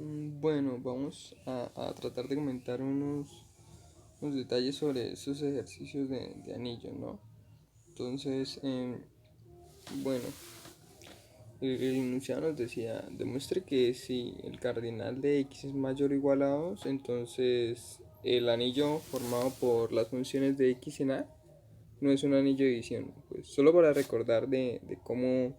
Bueno, vamos a tratar de comentar unos detalles sobre esos ejercicios de anillo, ¿no? Entonces, bueno, el enunciado nos decía, demuestre que si el cardinal de x es mayor o igual a 2, entonces el anillo formado por las funciones de x en a no es un anillo de división. Pues solo para recordar de cómo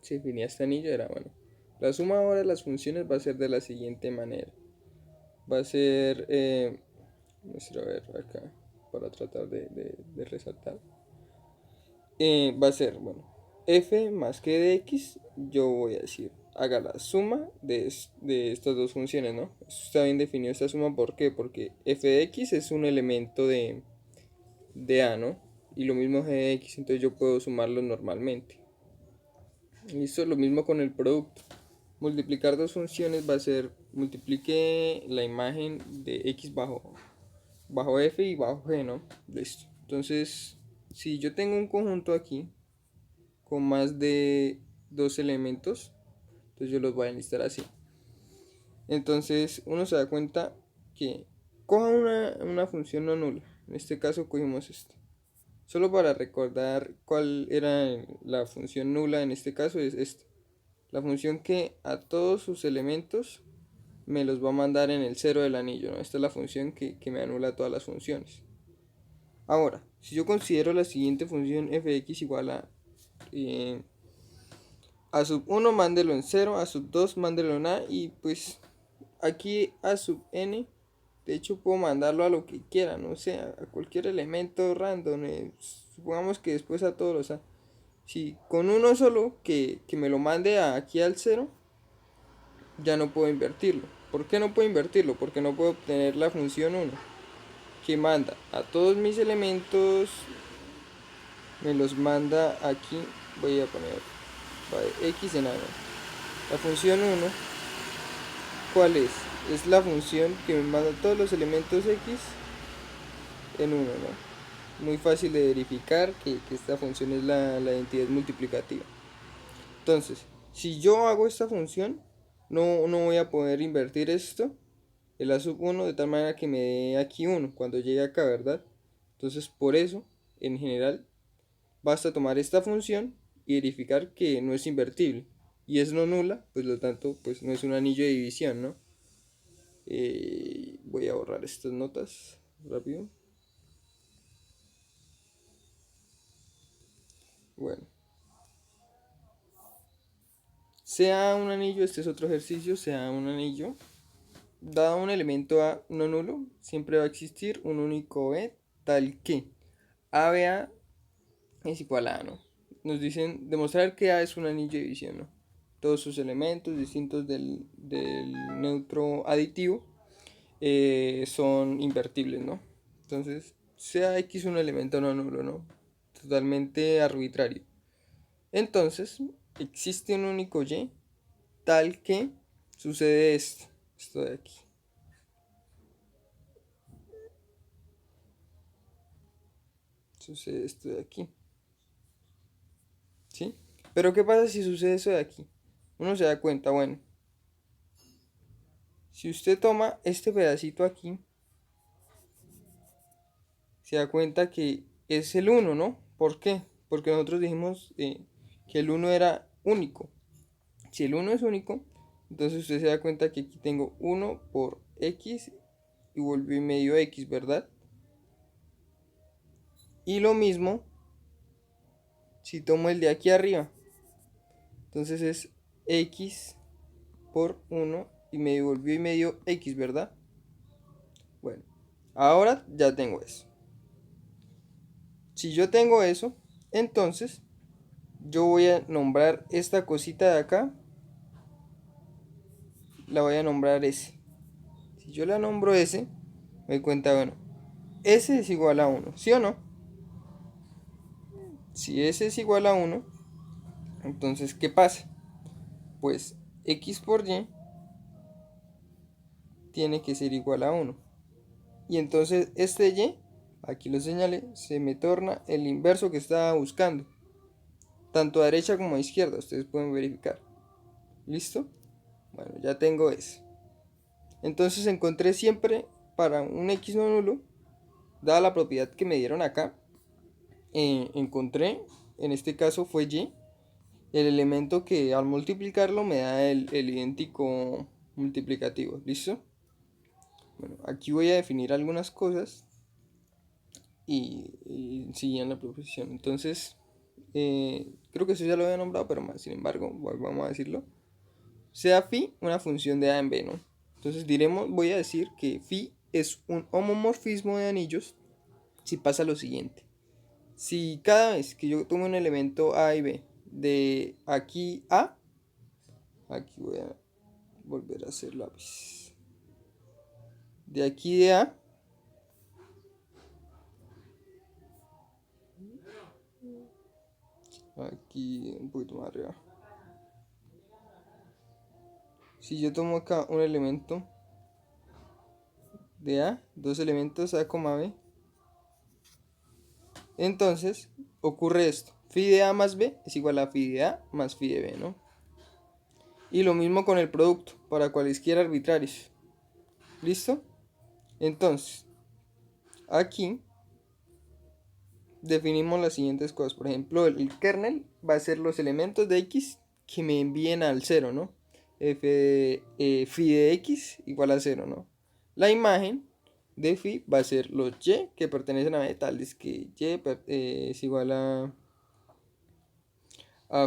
se definía este anillo era, bueno, la suma ahora de las funciones va a ser de la siguiente manera. Va a ser, a ver acá, para tratar de resaltar. Va a ser, bueno, f más que de x, yo voy a decir, haga la suma de estas dos funciones, ¿no? Está bien definido esta suma, ¿por qué? Porque f de x es un elemento de a, ¿no? Y lo mismo g de x, entonces yo puedo sumarlos normalmente. Listo, lo mismo con el producto. Multiplicar dos funciones va a ser, multiplique la imagen de x bajo f y bajo g, ¿no? Listo. Entonces, si yo tengo un conjunto aquí con más de dos elementos, entonces yo los voy a listar así. Entonces, uno se da cuenta que coja una función no nula. En este caso cogimos esta. Solo para recordar cuál era la función nula en este caso es esta. La función que a todos sus elementos me los va a mandar en el cero del anillo, ¿no? Esta es la función que me anula todas las funciones. Ahora, si yo considero la siguiente función f de x igual a sub 1 mándelo en 0, a sub 2 mándelo en a, y pues aquí a sub n, de hecho puedo mandarlo a lo que quiera, no sé, a cualquier elemento random, supongamos que después a todos los a. Si con uno solo que me lo mande aquí al 0, ya no puedo invertirlo. ¿Por qué no puedo invertirlo? Porque no puedo obtener la función 1 que manda a todos mis elementos, me los manda aquí. Voy a poner x en a. La función 1, ¿cuál es? Es la función que me manda todos los elementos x en 1, ¿no? Muy fácil de verificar que esta función es la identidad multiplicativa. Entonces, si yo hago esta función, no voy a poder invertir esto, el a sub 1, de tal manera que me dé aquí 1 cuando llegue acá, ¿verdad? Entonces, por eso, en general, basta tomar esta función y verificar que no es invertible. Y es no nula, pues lo tanto, pues no es un anillo de división, ¿no? Voy a borrar estas notas rápido. Bueno, sea un anillo, este es otro ejercicio, sea un anillo, dado un elemento A no nulo, siempre va a existir un único B tal que ABA es igual a A, ¿no? Nos dicen demostrar que A es un anillo de división, ¿no? Todos sus elementos distintos del neutro aditivo son invertibles, ¿no? Entonces, sea X un elemento no nulo, ¿no? Totalmente arbitrario. Entonces, existe un único Y tal que sucede esto de aquí. Sucede esto de aquí. ¿Sí? Pero ¿qué pasa si sucede eso de aquí? Uno se da cuenta, bueno, si usted toma este pedacito aquí, se da cuenta que es el 1, ¿no? ¿Por qué? Porque nosotros dijimos que el 1 era único. Si el 1 es único, entonces usted se da cuenta que aquí tengo 1 por x y volvió y medio x, ¿verdad? Y lo mismo si tomo el de aquí arriba. Entonces es x por 1 y me volvió y medio x, ¿verdad? Bueno, ahora ya tengo eso. Si yo tengo eso, entonces yo voy a nombrar esta cosita de acá, la voy a nombrar S. Si yo la nombro S, me doy cuenta, bueno, S es igual a 1, ¿sí o no? Si S es igual a 1, entonces ¿qué pasa? Pues X por Y tiene que ser igual a 1. Y entonces este Y, aquí lo señalé, se me torna el inverso que estaba buscando. Tanto a derecha como a izquierda, ustedes pueden verificar. ¿Listo? Bueno, ya tengo eso. Entonces encontré siempre para un X no nulo, dada la propiedad que me dieron acá, encontré, en este caso fue Y, el elemento que al multiplicarlo me da el idéntico multiplicativo. ¿Listo? Bueno, aquí voy a definir algunas cosas y siguen la proposición. Entonces, creo que eso ya lo había nombrado, pero más, sin embargo, vamos a decirlo. Sea phi una función de A en B, ¿no? Entonces voy a decir que phi es un homomorfismo de anillos si pasa lo siguiente. Si cada vez que yo tomo un elemento A y B de aquí A, aquí voy a volver a hacer lápiz. De aquí de A, aquí un poquito más arriba. Si yo tomo acá un elemento de A, dos elementos A, B, entonces ocurre esto. Phi de A más B es igual a phi de A más phi de B, ¿no? Y lo mismo con el producto, para cualesquiera arbitrarios. ¿Listo? Entonces, aquí definimos las siguientes cosas. Por ejemplo, el kernel va a ser los elementos de X que me envíen al 0, ¿no? Phi de X igual a 0, ¿no? La imagen de phi va a ser los Y que pertenecen a B, tales que Y es igual a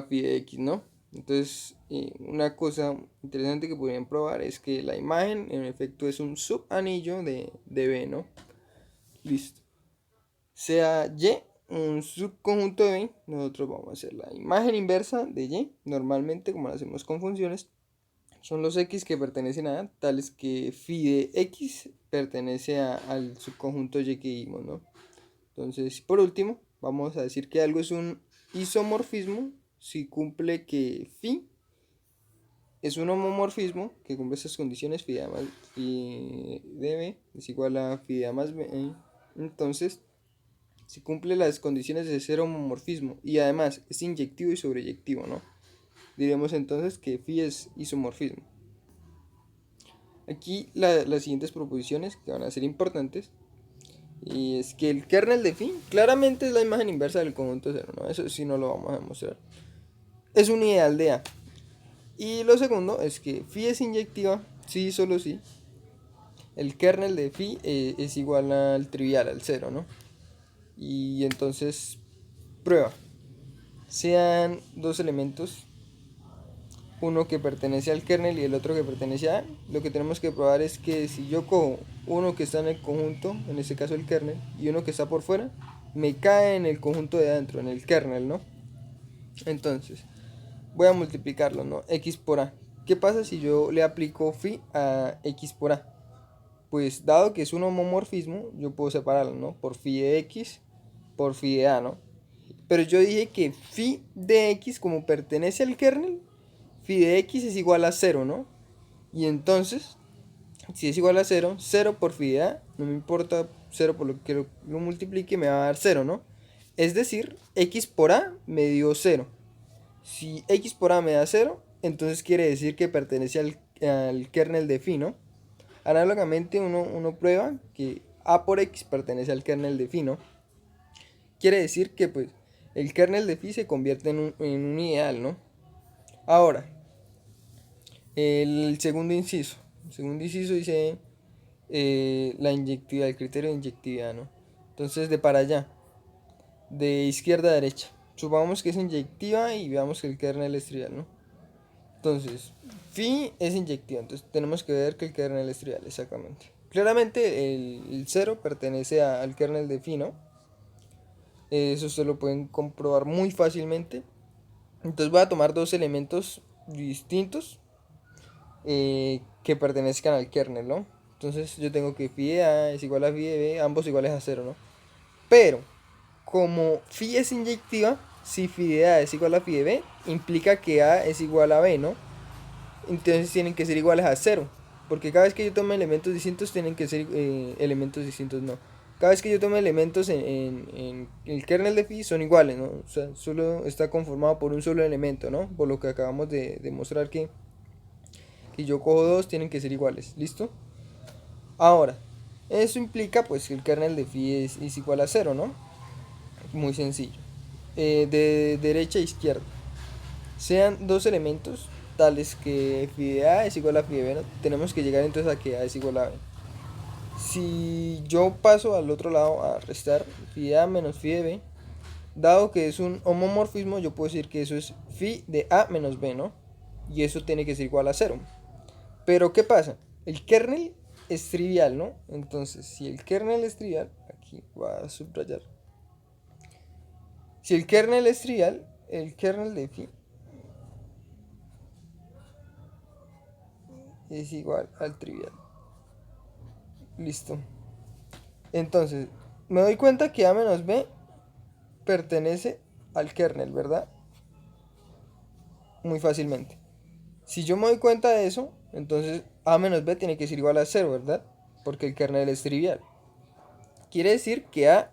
phi de X, ¿no? Entonces, una cosa interesante que podrían probar es que la imagen en efecto es un subanillo de B, ¿no? Listo. Sea Y un subconjunto de B, nosotros vamos a hacer la imagen inversa de Y. Normalmente, como lo hacemos con funciones, son los X que pertenecen a A, tales que phi de X pertenece al subconjunto Y que vimos, ¿no? Entonces, por último, vamos a decir que algo es un isomorfismo si cumple que phi es un homomorfismo que cumple estas condiciones. Phi de A más phi de B es igual a phi de A más B. Entonces, si cumple las condiciones de ser homomorfismo y además es inyectivo y sobreyectivo, ¿no? Diremos entonces que phi es isomorfismo. Aquí las siguientes proposiciones que van a ser importantes. Y es que el kernel de phi claramente es la imagen inversa del conjunto 0, ¿no? Eso sí no lo vamos a demostrar. Es un ideal de A. Y lo segundo es que phi es inyectiva, sí, solo sí. El kernel de phi es igual al trivial, al 0, ¿no? Y entonces, prueba. Sean dos elementos, uno que pertenece al kernel y el otro que pertenece a A. Lo que tenemos que probar es que si yo cojo uno que está en el conjunto, en este caso el kernel, y uno que está por fuera, me cae en el conjunto de adentro, en el kernel, ¿no? Entonces, voy a multiplicarlo, ¿no? X por A. ¿Qué pasa si yo le aplico phi a X por A? Pues dado que es un homomorfismo, yo puedo separarlo, ¿no? Por phi de X por phi de A, ¿no? Pero yo dije que phi de X, como pertenece al kernel, phi de X es igual a 0, ¿no? Y entonces, si es igual a 0, 0 por phi de A, no me importa 0 por lo que lo multiplique, me va a dar 0, ¿no? Es decir, X por A me dio 0. Si X por A me da 0, entonces quiere decir que pertenece al kernel de phi, ¿no? Análogamente uno prueba que A por X pertenece al kernel de phi, ¿no? Quiere decir que pues el kernel de phi se convierte en un ideal, ¿no? Ahora, el segundo inciso. El segundo inciso dice la inyectividad, el criterio de inyectividad, ¿no? Entonces, de para allá, de izquierda a derecha. Supongamos que es inyectiva y veamos que el kernel es trivial, ¿no? Entonces, phi es inyectiva, entonces tenemos que ver que el kernel es trivial, exactamente. Claramente el 0 pertenece al kernel de phi, ¿no? Eso ustedes lo pueden comprobar muy fácilmente. Entonces voy a tomar dos elementos distintos que pertenezcan al kernel, ¿no? Entonces yo tengo que phi de A es igual a phi de B, ambos iguales a 0, ¿no? Pero, como phi es inyectiva, si phi de A es igual a phi de B, implica que A es igual a B, ¿no? Entonces tienen que ser iguales a 0. Porque cada vez que yo tome elementos distintos, tienen que ser elementos distintos, no. Cada vez que yo tome elementos en el kernel de phi son iguales, ¿no? O sea, solo está conformado por un solo elemento, ¿no? Por lo que acabamos de demostrar que yo cojo dos, tienen que ser iguales. ¿Listo? Ahora, eso implica pues que el kernel de phi es igual a cero, ¿no? Muy sencillo. De derecha a izquierda. Sean dos elementos tales que phi de A es igual a phi de B, ¿no? Tenemos que llegar entonces a que A es igual a B. Si yo paso al otro lado a restar phi de A menos phi de B, dado que es un homomorfismo, yo puedo decir que eso es phi de A menos B, ¿no? Y eso tiene que ser igual a cero. Pero ¿qué pasa? El kernel es trivial, ¿no? Entonces, si el kernel es trivial, aquí voy a subrayar. Si el kernel es trivial, el kernel de phi es igual al trivial. Listo. Entonces, me doy cuenta que A menos B pertenece al kernel, ¿verdad? Muy fácilmente. Si yo me doy cuenta de eso, entonces A menos B tiene que ser igual a cero, ¿verdad? Porque el kernel es trivial. Quiere decir que A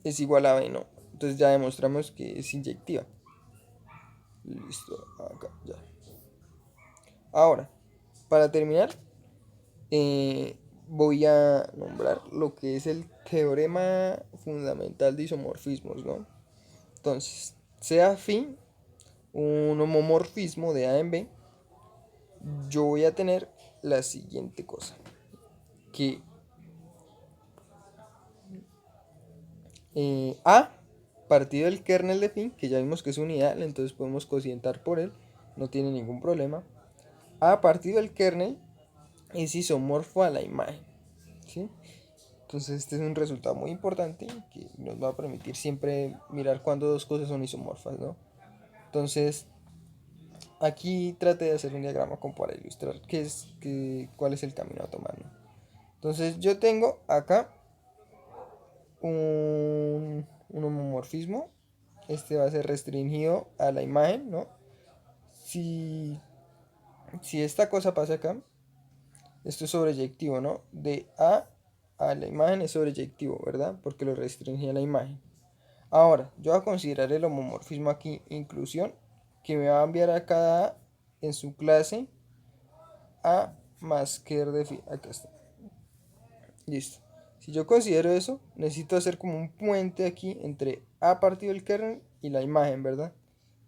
es igual a B, ¿no? Entonces ya demostramos que es inyectiva. Listo, acá, ya. Ahora, para terminar, voy a nombrar lo que es el teorema fundamental de isomorfismos, ¿no? Entonces, sea phi un homomorfismo de A en B, yo voy a tener la siguiente cosa, que A partido del kernel de phi, que ya vimos que es unidad, entonces podemos cocientar por él, no tiene ningún problema. A partido del kernel es isomorfo a la imagen, ¿sí? Entonces este es un resultado muy importante que nos va a permitir siempre mirar cuando dos cosas son isomorfas, ¿no? Entonces aquí trate de hacer un diagrama como para ilustrar cuál es el camino a tomar, ¿no? Entonces yo tengo acá un homomorfismo. Este va a ser restringido a la imagen, ¿no? Si, si esta cosa pasa acá, esto es sobreyectivo, ¿no? De a la imagen es sobreyectivo, ¿verdad? Porque lo restringe a la imagen. Ahora, yo voy a considerar el homomorfismo aquí, inclusión, que me va a enviar a cada A en su clase A más ker de phi. Acá está. Listo. Si yo considero eso, necesito hacer como un puente aquí entre A partido del kernel y la imagen, ¿verdad?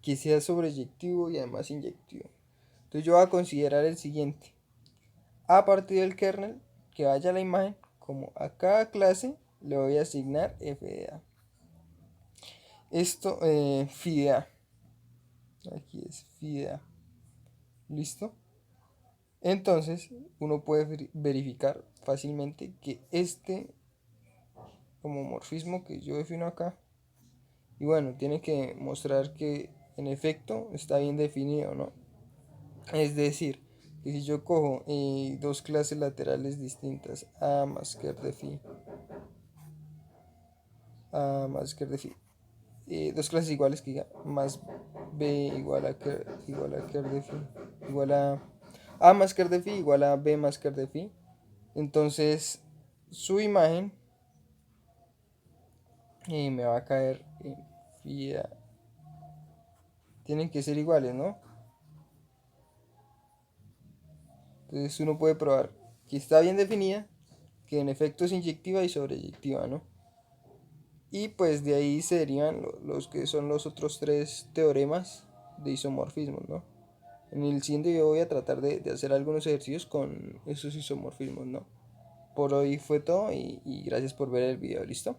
Que sea sobreyectivo y además inyectivo. Entonces yo voy a considerar el siguiente. A partido del kernel, que vaya a la imagen, como a cada clase le voy a asignar f de A. Esto, phi de A. Aquí es phi de A. ¿Listo? Entonces, uno puede verificar fácilmente que este homomorfismo que yo defino acá, y bueno, tiene que mostrar que en efecto está bien definido, ¿no? Es decir, que si yo cojo dos clases laterales distintas, A más ker de phi, A más ker de phi, dos clases iguales que diga, más B igual a ker de phi, igual A más ker de phi igual a B más ker de phi, entonces su imagen me va a caer en phi A. Tienen que ser iguales, ¿no? Entonces uno puede probar que está bien definida, que en efecto es inyectiva y sobreyectiva, ¿no? Y pues de ahí se derivan los que son los otros tres teoremas de isomorfismos, ¿no? En el siguiente video voy a tratar de hacer algunos ejercicios con esos isomorfismos, ¿no? Por hoy fue todo y gracias por ver el video, ¿listo?